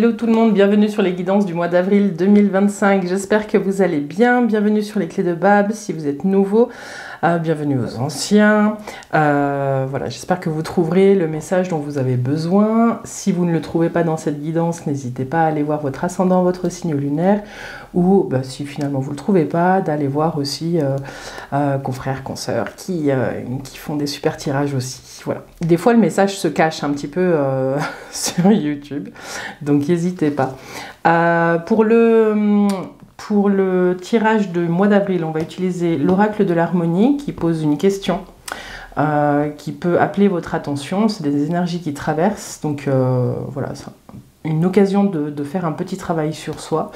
Hello tout le monde, bienvenue sur les guidances du mois d'avril 2025. J'espère que vous allez bien. Bienvenue sur les clés de Bab si vous êtes nouveau. Bienvenue aux anciens. Voilà, j'espère que vous trouverez le message dont vous avez besoin. Si vous ne le trouvez pas dans cette guidance, n'hésitez pas à aller voir votre ascendant, votre signe lunaire. Ou si finalement vous ne le trouvez pas, d'aller voir aussi confrères, consoeurs qui font des super tirages aussi. Voilà. Des fois le message se cache un petit peu sur YouTube, donc n'hésitez pas. Pour le tirage du mois d'avril, on va utiliser l'oracle de l'harmonie qui pose une question qui peut appeler votre attention. C'est des énergies qui traversent, donc voilà, c'est une occasion de faire un petit travail sur soi.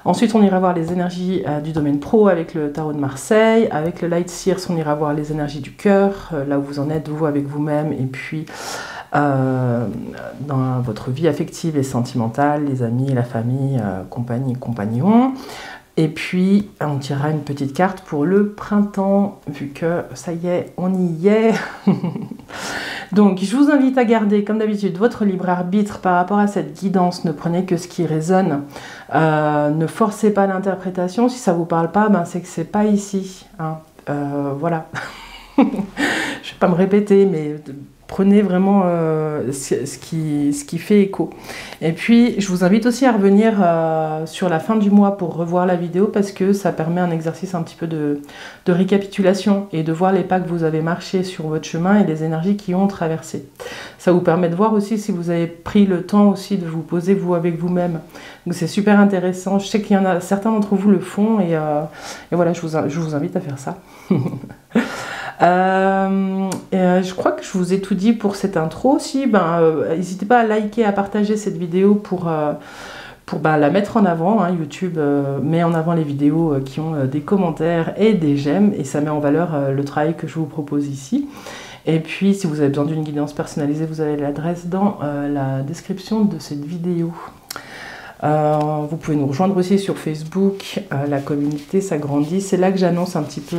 Ensuite, on ira voir les énergies du domaine pro avec le tarot de Marseille. Avec le Light Seers, on ira voir les énergies du cœur, là où vous en êtes, vous avec vous-même, et puis dans votre vie affective et sentimentale, les amis, la famille, compagnie, compagnon. Et puis, on tirera une petite carte pour le printemps, vu que ça y est, on y est. Donc, je vous invite à garder, comme d'habitude, votre libre arbitre par rapport à cette guidance. Ne prenez que ce qui résonne. Ne forcez pas l'interprétation. Si ça ne vous parle pas, c'est que c'est pas ici. Hein. Voilà. Je ne vais pas me répéter, mais prenez vraiment ce qui fait écho. Et puis, je vous invite aussi à revenir sur la fin du mois pour revoir la vidéo parce que ça permet un exercice un petit peu de récapitulation et de voir les pas que vous avez marché sur votre chemin et les énergies qui ont traversé. Ça vous permet de voir aussi si vous avez pris le temps aussi de vous poser vous avec vous-même. Donc c'est super intéressant. Je sais qu'il y en a certains d'entre vous le font et voilà, je vous invite à faire ça. Je crois que je vous ai tout dit pour cette intro aussi. N'hésitez pas à liker, à partager cette vidéo pour la mettre en avant. Hein. YouTube met en avant les vidéos qui ont des commentaires et des j'aime et ça met en valeur le travail que je vous propose ici. Et puis si vous avez besoin d'une guidance personnalisée, vous avez l'adresse dans la description de cette vidéo. Vous pouvez nous rejoindre aussi sur Facebook, la communauté s'agrandit. C'est là que j'annonce un petit peu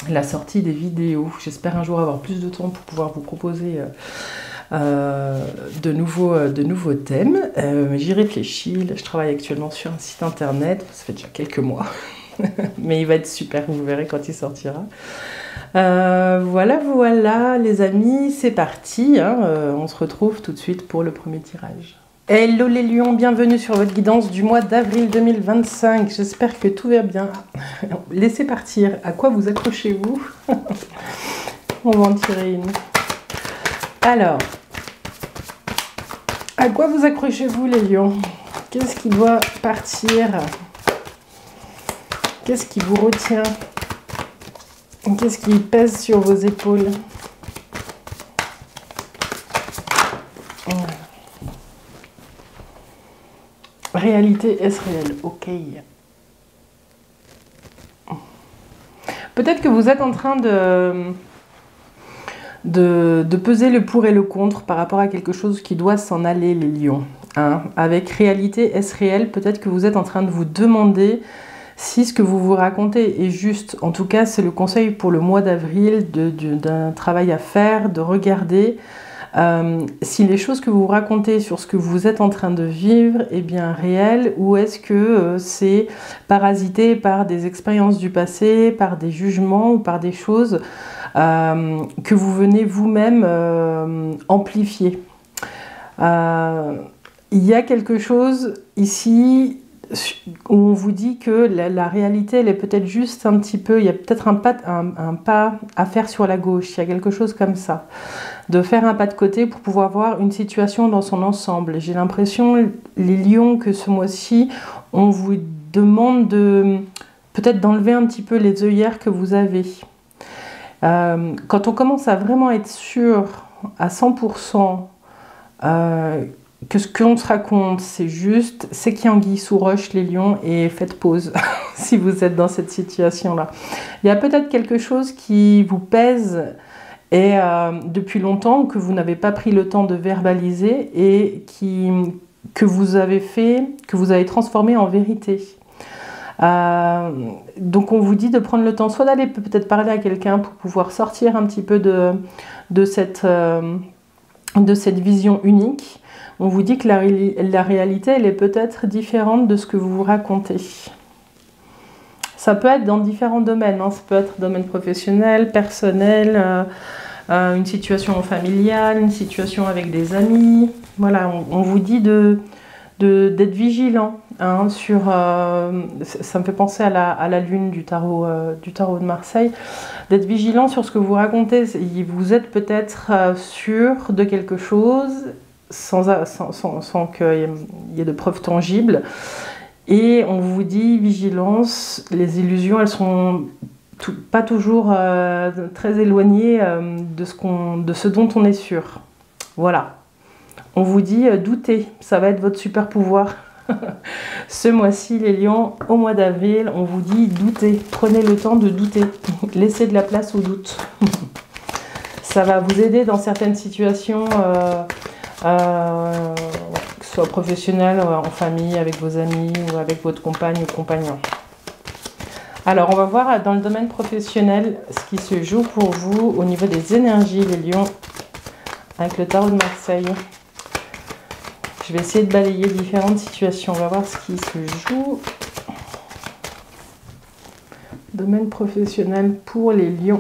la sortie des vidéos. J'espère un jour avoir plus de temps pour pouvoir vous proposer de nouveaux thèmes. J'y réfléchis. Là, je travaille actuellement sur un site internet. Ça fait déjà quelques mois. Mais il va être super, vous verrez quand il sortira. Voilà les amis, c'est parti. Hein. On se retrouve tout de suite pour le premier tirage. Hello les lions, bienvenue sur votre guidance du mois d'avril 2025. J'espère que tout va bien. Laissez partir. À quoi vous accrochez-vous? On va en tirer une. Alors, à quoi vous accrochez-vous les lions? Qu'est-ce qui doit partir? Qu'est-ce qui vous retient? Qu'est-ce qui pèse sur vos épaules? Réalité, est-ce réel? Ok. Peut-être que vous êtes en train de peser le pour et le contre par rapport à quelque chose qui doit s'en aller, les lions. Hein. Avec réalité, est-ce réel? Peut-être que vous êtes en train de vous demander si ce que vous vous racontez est juste. En tout cas, c'est le conseil pour le mois d'avril d'un travail à faire, de regarder si les choses que vous racontez sur ce que vous êtes en train de vivre est bien réel ou est-ce que c'est parasité par des expériences du passé, par des jugements ou par des choses que vous venez vous-même amplifier. Il y a quelque chose ici où on vous dit que la réalité, elle est peut-être juste un petit peu, il y a peut-être un pas à faire sur la gauche, il y a quelque chose comme ça, de faire un pas de côté pour pouvoir voir une situation dans son ensemble. J'ai l'impression, les lions, que ce mois-ci, on vous demande peut-être d'enlever un petit peu les œillères que vous avez. Quand on commence à vraiment être sûr à 100% que ce qu'on se raconte, c'est juste, c'est qu'il y a anguille sous roche, les lions, et faites pause si vous êtes dans cette situation-là. Il y a peut-être quelque chose qui vous pèse et depuis longtemps, que vous n'avez pas pris le temps de verbaliser et que vous avez transformé en vérité. Donc on vous dit de prendre le temps soit d'aller peut-être parler à quelqu'un pour pouvoir sortir un petit peu de cette de cette vision unique. On vous dit que la réalité, elle est peut-être différente de ce que vous vous racontez. Ça peut être dans différents domaines, hein. Ça peut être domaine professionnel, personnel, une situation familiale, une situation avec des amis. Voilà, on vous dit d'être vigilant, hein, sur... ça me fait penser à la lune du tarot de Marseille. D'être vigilant sur ce que vous racontez. Vous êtes peut-être sûr de quelque chose sans qu'il y ait de preuves tangibles. Et on vous dit vigilance, les illusions, elles sont pas toujours très éloignées de ce dont on est sûr. Voilà. On vous dit doutez, ça va être votre super pouvoir. Ce mois-ci, les lions, au mois d'avril, on vous dit doutez, prenez le temps de douter, laissez de la place au doute. Ça va vous aider dans certaines situations, que ce soit professionnel, en famille, avec vos amis ou avec votre compagne ou compagnon. Alors, on va voir dans le domaine professionnel ce qui se joue pour vous au niveau des énergies, les lions, avec le tarot de Marseille. Je vais essayer de balayer différentes situations. On va voir ce qui se joue. Domaine professionnel pour les lions.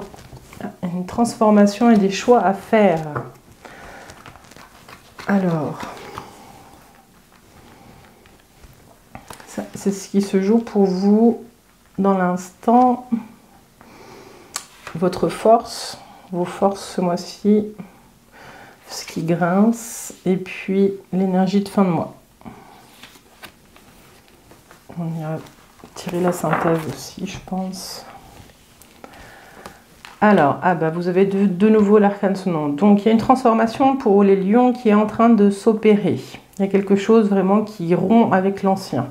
Une transformation et des choix à faire. Alors, c'est ce qui se joue pour vous dans l'instant. Votre force, vos forces ce mois-ci. Ce qui grince, et puis l'énergie de fin de mois. On ira tirer la synthèse aussi, je pense. Alors, vous avez de nouveau l'arcane sonnant. Donc, il y a une transformation pour les lions qui est en train de s'opérer. Il y a quelque chose vraiment qui rompt avec l'ancien.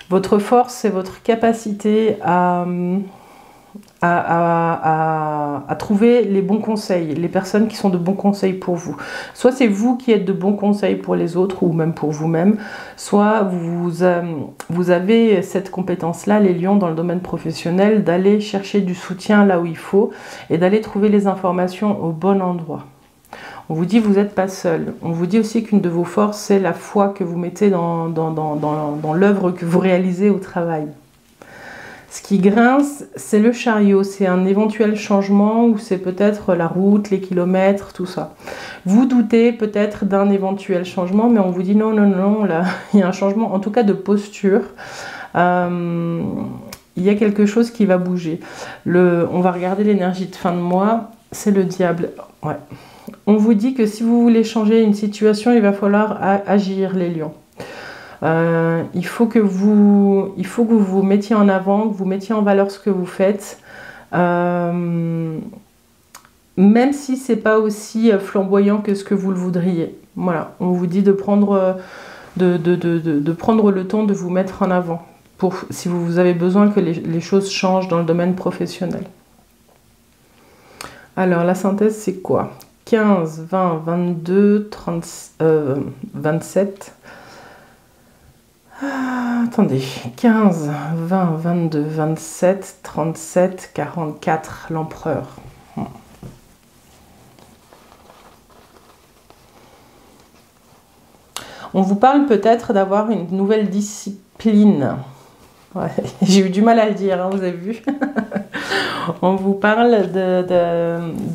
Votre force, c'est votre capacité à trouver les bons conseils, les personnes qui sont de bons conseils pour vous. Soit c'est vous qui êtes de bons conseils pour les autres ou même pour vous-même, soit vous avez cette compétence-là, les lions, dans le domaine professionnel, d'aller chercher du soutien là où il faut et d'aller trouver les informations au bon endroit. On vous dit que vous n'êtes pas seul. On vous dit aussi qu'une de vos forces, c'est la foi que vous mettez dans l'œuvre que vous réalisez au travail. Ce qui grince, c'est le chariot, c'est un éventuel changement ou c'est peut-être la route, les kilomètres, tout ça. Vous doutez peut-être d'un éventuel changement, mais on vous dit non, non, non, là, il y a un changement, en tout cas de posture. Il y a quelque chose qui va bouger. On va regarder l'énergie de fin de mois, c'est le diable. Ouais. On vous dit que si vous voulez changer une situation, il va falloir agir, les lions. Il faut que vous mettiez en avant, que vous mettiez en valeur ce que vous faites, même si c'est pas aussi flamboyant que ce que vous le voudriez. Voilà, on vous dit de prendre le temps de vous mettre en avant, si vous avez besoin que les choses changent dans le domaine professionnel. Alors la synthèse, c'est quoi? 15, 20, 22, 30, 27... attendez, 15, 20, 22, 27, 37, 44, l'empereur. On vous parle peut-être d'avoir une nouvelle discipline. Ouais, j'ai eu du mal à le dire, hein, vous avez vu. On vous parle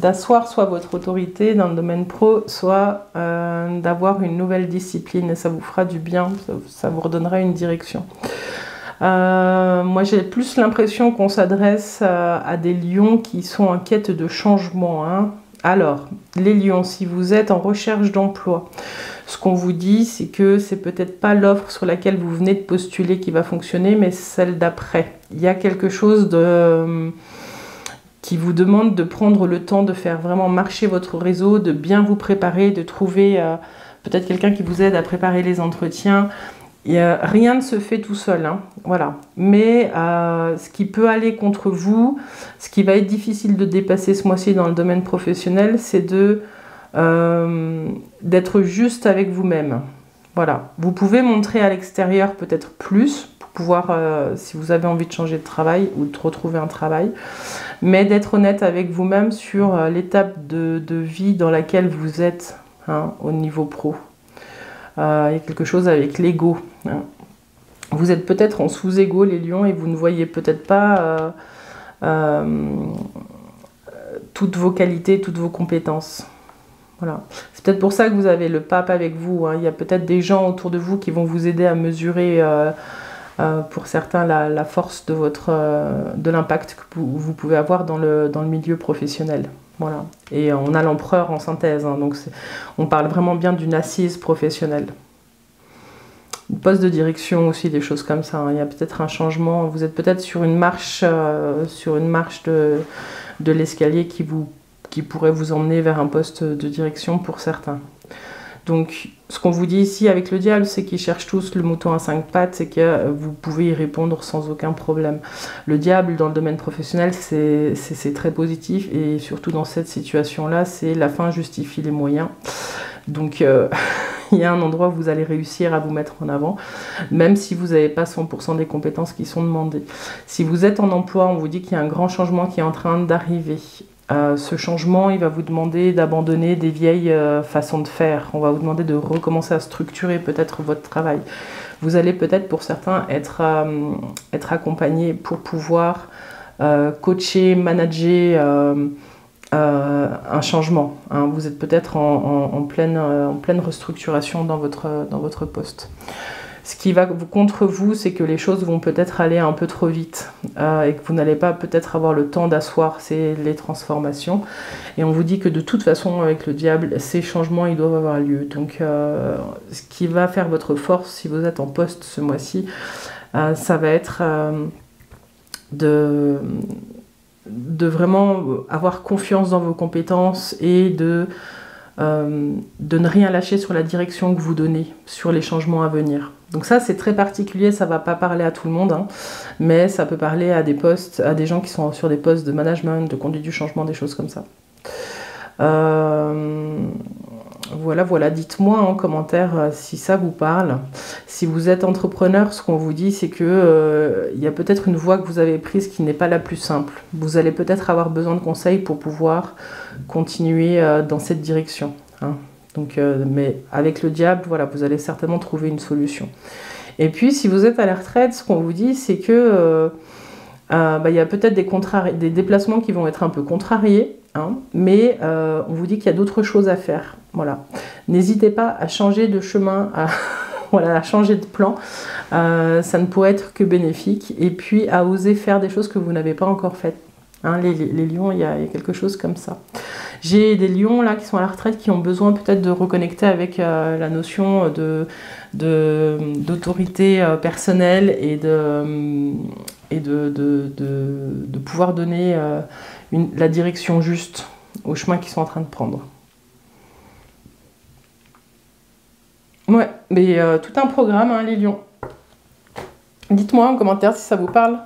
d'asseoir soit votre autorité dans le domaine pro, soit d'avoir une nouvelle discipline et ça vous fera du bien, ça vous redonnera une direction. Moi j'ai plus l'impression qu'on s'adresse à des lions qui sont en quête de changement, hein. Alors, les lions, si vous êtes en recherche d'emploi, ce qu'on vous dit, c'est que c'est peut-être pas l'offre sur laquelle vous venez de postuler qui va fonctionner, mais celle d'après. Il y a quelque chose qui vous demande de prendre le temps de faire vraiment marcher votre réseau, de bien vous préparer, de trouver peut-être quelqu'un qui vous aide à préparer les entretiens. Rien ne se fait tout seul, hein, voilà. Mais ce qui peut aller contre vous, ce qui va être difficile de dépasser ce mois-ci dans le domaine professionnel, c'est d'être juste avec vous-même. Voilà. Vous pouvez montrer à l'extérieur peut-être plus pour pouvoir, si vous avez envie de changer de travail ou de retrouver un travail, mais d'être honnête avec vous-même sur l'étape de vie dans laquelle vous êtes, hein, au niveau pro. Il y a quelque chose avec l'ego. Hein. Vous êtes peut-être en sous-ego, les lions, et vous ne voyez peut-être pas toutes vos qualités, toutes vos compétences. Voilà. C'est peut-être pour ça que vous avez le pape avec vous. Hein. Il y a peut-être des gens autour de vous qui vont vous aider à mesurer, pour certains, la force de l'impact que vous pouvez avoir dans le milieu professionnel. Voilà. Et on a l'empereur en synthèse, hein, donc on parle vraiment bien d'une assise professionnelle. Une poste de direction aussi, des choses comme ça. Hein. Il y a peut-être un changement. Vous êtes peut-être sur une marche de l'escalier qui pourrait vous emmener vers un poste de direction pour certains. Donc, ce qu'on vous dit ici avec le diable, c'est qu'ils cherchent tous le mouton à 5 pattes, c'est que vous pouvez y répondre sans aucun problème. Le diable, dans le domaine professionnel, c'est très positif, et surtout dans cette situation-là, c'est la fin justifie les moyens. Donc, il y a un endroit où vous allez réussir à vous mettre en avant, même si vous n'avez pas 100% des compétences qui sont demandées. Si vous êtes en emploi, on vous dit qu'il y a un grand changement qui est en train d'arriver. Ce changement, il va vous demander d'abandonner des vieilles façons de faire. On va vous demander de recommencer à structurer peut-être votre travail. Vous allez peut-être, pour certains, être accompagné pour pouvoir coacher, manager un changement. Hein. Vous êtes peut-être en pleine restructuration dans votre poste. Ce qui va contre vous, c'est que les choses vont peut-être aller un peu trop vite et que vous n'allez pas peut-être avoir le temps d'asseoir les transformations. Et on vous dit que de toute façon, avec le diable, ces changements, ils doivent avoir lieu. Donc, ce qui va faire votre force, si vous êtes en poste ce mois-ci, ça va être de vraiment avoir confiance dans vos compétences et de ne rien lâcher sur la direction que vous donnez, sur les changements à venir. Donc ça, c'est très particulier, ça ne va pas parler à tout le monde, hein, mais ça peut parler à des gens qui sont sur des postes de management, de conduite du changement, des choses comme ça. Voilà, dites-moi en commentaire si ça vous parle. Si vous êtes entrepreneur, ce qu'on vous dit, c'est que y a peut-être une voie que vous avez prise qui n'est pas la plus simple. Vous allez peut-être avoir besoin de conseils pour pouvoir continuer dans cette direction. Hein. Donc, mais avec le diable, voilà, vous allez certainement trouver une solution. Et puis, si vous êtes à la retraite, ce qu'on vous dit, c'est que y a peut-être des déplacements qui vont être un peu contrariés, hein, mais on vous dit qu'il y a d'autres choses à faire. Voilà. N'hésitez pas à changer de chemin, à changer de plan. Ça ne pourrait être que bénéfique. Et puis à oser faire des choses que vous n'avez pas encore faites. Hein, les lions, il y a quelque chose comme ça. J'ai des lions là qui sont à la retraite qui ont besoin peut-être de reconnecter avec la notion d'autorité personnelle et de pouvoir donner la direction juste au chemin qu'ils sont en train de prendre. Ouais, mais tout un programme, hein, les lions. Dites-moi en commentaire si ça vous parle.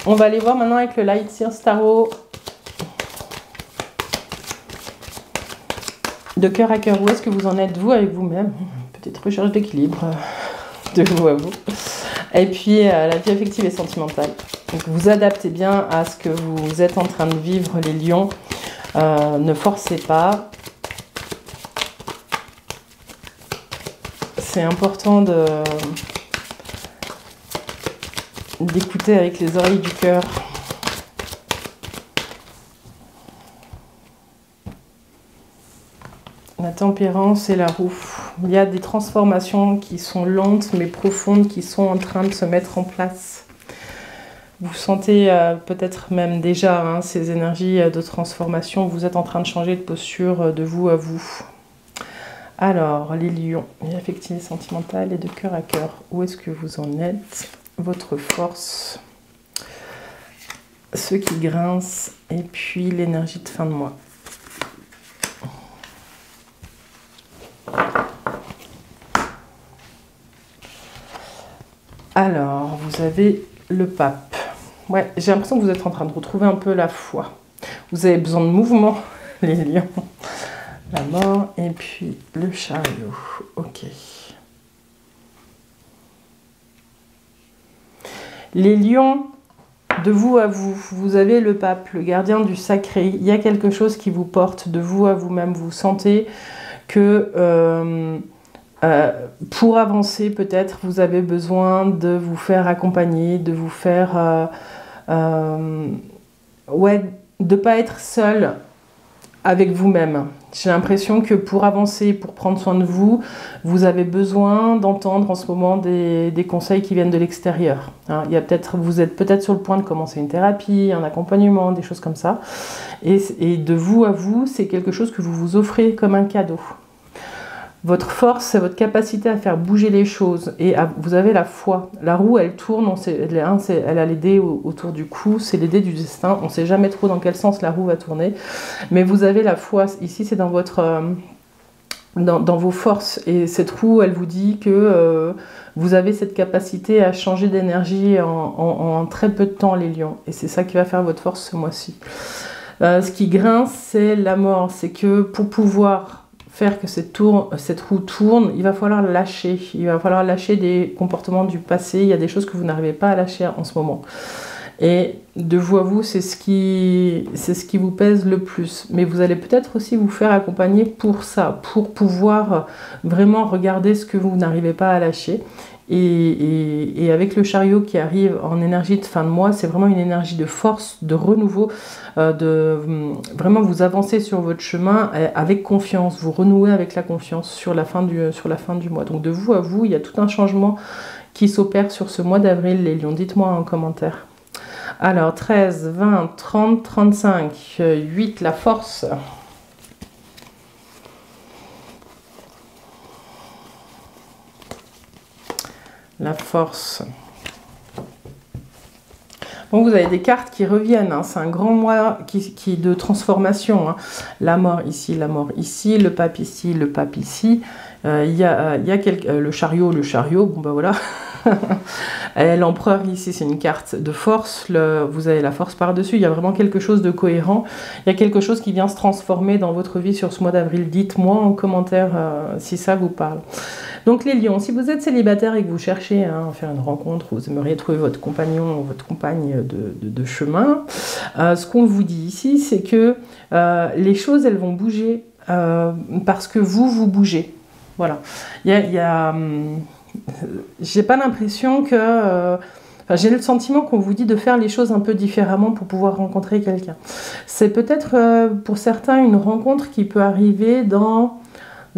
On va aller voir maintenant avec le Light Seers Tarot. De cœur à cœur, où est-ce que vous en êtes, vous, avec vous-même? Petite recherche d'équilibre de vous à vous. Et puis, la vie affective et sentimentale. Donc, vous adaptez bien à ce que vous êtes en train de vivre, les lions. Ne forcez pas. C'est important d'écouter avec les oreilles du cœur. La tempérance et la roue. Il y a des transformations qui sont lentes mais profondes qui sont en train de se mettre en place. Vous sentez peut-être même déjà hein, ces énergies de transformation. Vous êtes en train de changer de posture de vous à vous. Alors, les lions, affective et sentimentale et de cœur à cœur. Où est-ce que vous en êtes? Votre force, ceux qui grincent et puis l'énergie de fin de mois. Alors, vous avez le pape. Ouais, j'ai l'impression que vous êtes en train de retrouver un peu la foi. Vous avez besoin de mouvement, les lions. La mort et puis le chariot. Ok. Les lions, De vous à vous, vous avez le pape, le gardien du sacré. Il y a quelque chose qui vous porte de vous à vous-même. Vous sentez que pour avancer, peut-être, vous avez besoin de vous faire accompagner, de vous faire... ouais, de ne pas être seul avec vous-même. J'ai l'impression que pour avancer, pour prendre soin de vous, vous avez besoin d'entendre en ce moment des conseils qui viennent de l'extérieur. Hein, vous êtes peut-être sur le point de commencer une thérapie, un accompagnement, des choses comme ça. Et de vous à vous, c'est quelque chose que vous vous offrez comme un cadeau. Votre force, c'est votre capacité à faire bouger les choses. Et vous avez la foi. La roue, elle tourne, elle a les dés autour du cou, c'est les dés du destin. On ne sait jamais trop dans quel sens la roue va tourner. Mais vous avez la foi. Ici, c'est dans vos forces. Et cette roue, elle vous dit que vous avez cette capacité à changer d'énergie en très peu de temps, les lions. Et c'est ça qui va faire votre force ce mois-ci. Ce qui grince, c'est la mort. C'est que pour pouvoir faire que cette roue tourne, il va falloir lâcher. Il va falloir lâcher des comportements du passé. Il y a des choses que vous n'arrivez pas à lâcher en ce moment. Et de vous à vous, c'est ce qui vous pèse le plus. Mais vous allez peut-être aussi vous faire accompagner pour ça, pour pouvoir vraiment regarder ce que vous n'arrivez pas à lâcher. Et avec le chariot qui arrive en énergie de fin de mois, c'est vraiment une énergie de force, de renouveau, vraiment vous avancez sur votre chemin avec confiance, vous renouez avec la confiance sur la fin du mois. Donc de vous à vous, il y a tout un changement qui s'opère sur ce mois d'avril, les lions. Dites-moi en commentaire. Alors 13, 20, 30, 35, 8, la force. La force. Bon, vous avez des cartes qui reviennent, hein. C'est un grand mois de transformation. Hein. La mort ici, le pape ici, le pape ici. Il y a le chariot, bon ben voilà. L'empereur ici, c'est une carte de force. Vous avez la force par-dessus. Il y a vraiment quelque chose de cohérent. Il y a quelque chose qui vient se transformer dans votre vie sur ce mois d'avril. Dites-moi en commentaire si ça vous parle. Donc les lions, si vous êtes célibataire et que vous cherchez à faire une rencontre, vous aimeriez trouver votre compagnon ou votre compagne de chemin, ce qu'on vous dit ici, c'est que les choses, elles vont bouger parce que vous bougez. Voilà. J'ai pas l'impression que... j'ai le sentiment qu'on vous dit de faire les choses un peu différemment pour pouvoir rencontrer quelqu'un. C'est peut-être pour certains une rencontre qui peut arriver dans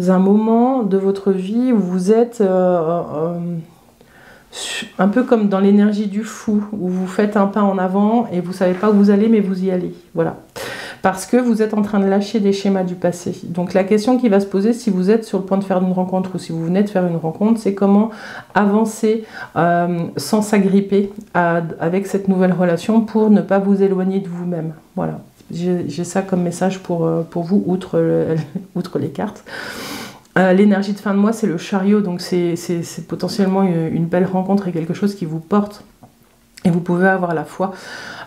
un moment de votre vie où vous êtes un peu comme dans l'énergie du fou, où vous faites un pas en avant et vous savez pas où vous allez, mais vous y allez. Voilà. Parce que vous êtes en train de lâcher des schémas du passé. Donc la question qui va se poser si vous êtes sur le point de faire une rencontre ou si vous venez de faire une rencontre, c'est comment avancer sans s'agripper avec cette nouvelle relation pour ne pas vous éloigner de vous-même. Voilà. J'ai ça comme message pour vous, outre les cartes. L'énergie de fin de mois, c'est le chariot, donc c'est potentiellement une belle rencontre et quelque chose qui vous porte. Et vous pouvez avoir la foi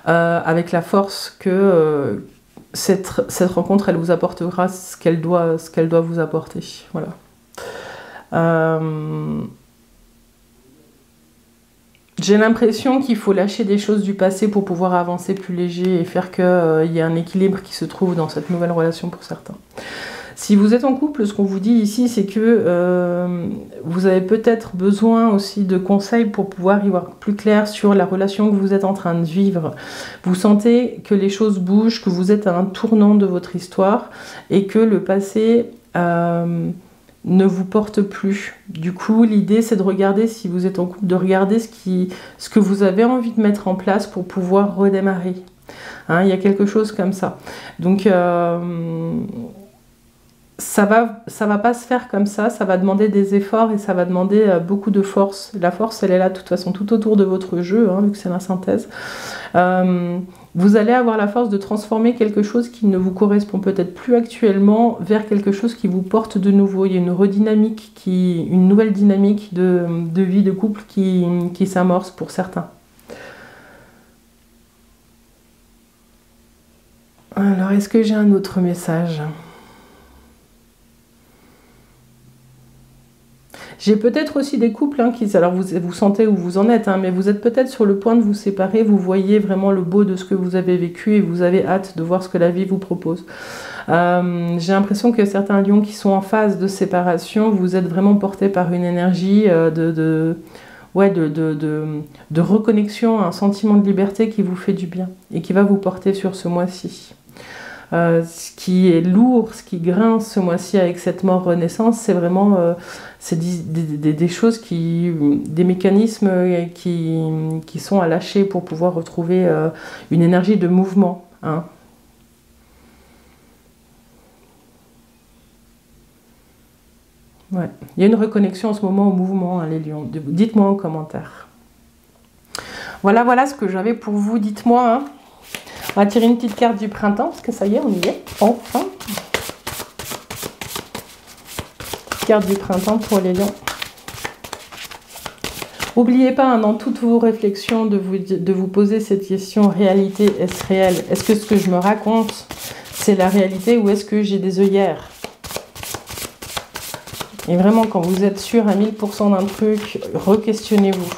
avec la force que cette rencontre, elle vous apportera ce qu'elle doit vous apporter. Voilà. J'ai l'impression qu'il faut lâcher des choses du passé pour pouvoir avancer plus léger et faire qu'il y ait un équilibre qui se trouve dans cette nouvelle relation pour certains. Si vous êtes en couple, ce qu'on vous dit ici, c'est que vous avez peut-être besoin aussi de conseils pour pouvoir y voir plus clair sur la relation que vous êtes en train de vivre. Vous sentez que les choses bougent, que vous êtes à un tournant de votre histoire et que le passé ne vous porte plus. Du coup, l'idée, c'est de regarder, si vous êtes en couple, de regarder ce que vous avez envie de mettre en place pour pouvoir redémarrer. Hein, il y a quelque chose comme ça. Donc, ça va pas se faire comme ça va demander des efforts et ça va demander beaucoup de force. La force, elle est là de toute façon tout autour de votre jeu, hein, vu que c'est la synthèse. Vous allez avoir la force de transformer quelque chose qui ne vous correspond peut-être plus actuellement vers quelque chose qui vous porte de nouveau. Il y a une une nouvelle dynamique de vie de couple qui s'amorce pour certains. Alors, est-ce que j'ai un autre message ? J'ai peut-être aussi des couples alors vous sentez où vous en êtes, mais vous êtes peut-être sur le point de vous séparer, vous voyez vraiment le beau de ce que vous avez vécu et vous avez hâte de voir ce que la vie vous propose. J'ai l'impression que certains lions qui sont en phase de séparation, vous êtes vraiment portés par une énergie de reconnexion, un sentiment de liberté qui vous fait du bien et qui va vous porter sur ce mois-ci. Ce qui est lourd, ce qui grince ce mois-ci avec cette mort-renaissance, c'est vraiment des choses des mécanismes qui sont à lâcher pour pouvoir retrouver une énergie de mouvement. Ouais. Il y a une reconnexion en ce moment au mouvement, les lions. Dites-moi en commentaire. Voilà ce que j'avais pour vous. Dites-moi. On va tirer une petite carte du printemps, parce que ça y est, on y est. Enfin. Carte du printemps pour les lions. N'oubliez pas, dans toutes vos réflexions, de vous poser cette question, réalité, est-ce réel? Est-ce que ce que je me raconte, c'est la réalité ou est-ce que j'ai des œillères? Et vraiment, quand vous êtes sûr à 1000% d'un truc, re-questionnez-vous.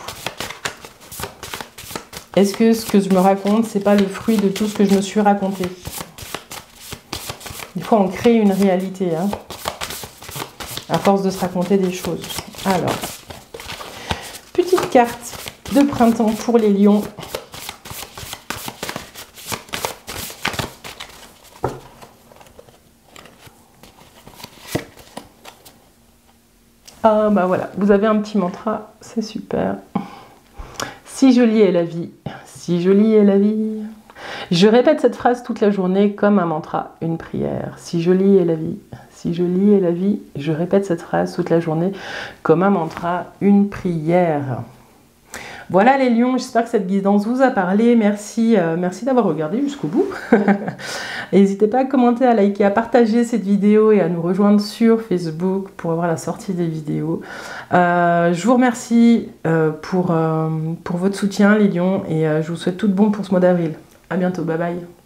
Est-ce que ce que je me raconte, c'est pas le fruit de tout ce que je me suis raconté? Des fois, on crée une réalité, à force de se raconter des choses. Alors, petite carte de printemps pour les lions. Ah bah voilà, vous avez un petit mantra, c'est super. Si jolie est la vie, si jolie est la vie. Je répète cette phrase toute la journée comme un mantra, une prière. Si jolie est la vie, si jolie est la vie. Je répète cette phrase toute la journée comme un mantra, une prière. Voilà les lions, j'espère que cette guidance vous a parlé. Merci d'avoir regardé jusqu'au bout. N'hésitez pas à commenter, à liker, à partager cette vidéo et à nous rejoindre sur Facebook pour avoir la sortie des vidéos. Je vous remercie pour votre soutien les lions et je vous souhaite tout de bon pour ce mois d'avril. À bientôt, bye bye.